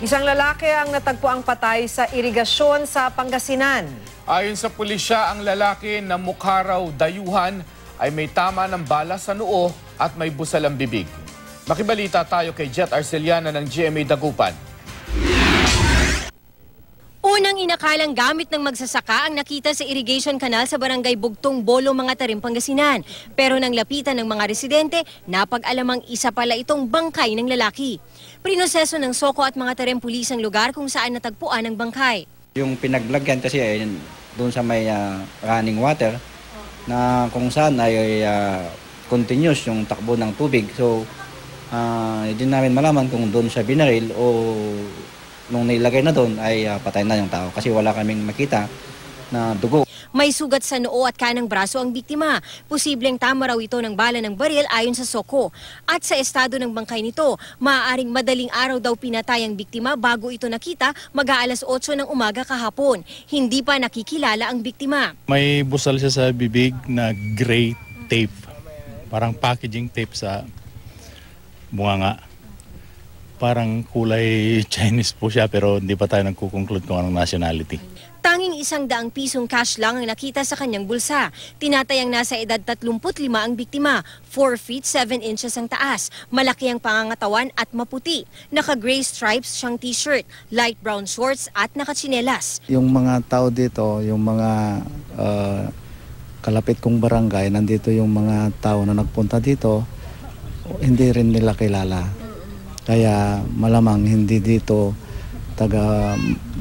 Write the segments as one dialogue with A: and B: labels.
A: Isang lalaki ang natagpuang patay sa irigasyon sa Pangasinan.
B: Ayon sa pulisya, ang lalaki na mukha raw dayuhan ay may tama ng bala sa noo at may busal ang bibig. Makibalita tayo kay Jet Arceliana ng GMA Dagupan.
C: Unang inakalang gamit ng magsasaka ang nakita sa irrigation canal sa barangay Bugtong, Bolo, mga Tarim, Pangasinan. Pero nang lapitan ng mga residente, napag-alamang isa pala itong bangkay ng lalaki. Prinoseso ng Soko at mga Tarim Pulis ang lugar kung saan natagpuan ang bangkay.
D: Yung pinaglagyan kasi ay doon sa may running water na kung saan ay continuous yung takbo ng tubig. So, hindi namin malaman kung doon siya binaril o nung nilagay na doon ay patay na yung tao kasi wala kaming makita na dugo.
C: May sugat sa noo at kanang braso ang biktima. Posibleng tama raw ito ng bala ng baril ayon sa Soko. At sa estado ng bangkay nito, maaaring madaling araw daw pinatay ang biktima bago ito nakita mag-aalas 8 ng umaga kahapon. Hindi pa nakikilala ang biktima.
E: May busal siya sa bibig na gray tape. Parang packaging tape sa bunganga. Parang kulay Chinese po siya pero hindi pa tayo nagkukonclude kung anong nationality.
C: Tanging 100 pisong cash lang ang nakita sa kanyang bulsa. Tinatayang nasa edad 35 ang biktima, 4 feet 7 inches ang taas. Malaki ang pangangatawan at maputi. Naka-gray stripes siyang t-shirt, light brown shorts at nakatsinelas.
F: Yung mga tao dito, yung mga kalapit kong barangay, nandito yung mga tao na nagpunta dito, hindi rin nila kilala. Kaya malamang hindi dito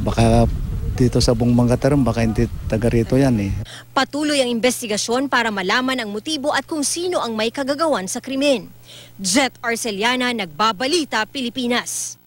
F: baka dito sa buong mga Tarim, baka hindi taga rito yan eh.
C: Patuloy ang investigasyon para malaman ang motibo at kung sino ang may kagagawan sa krimen. Jet Arceliana, Nagbabalita, Pilipinas.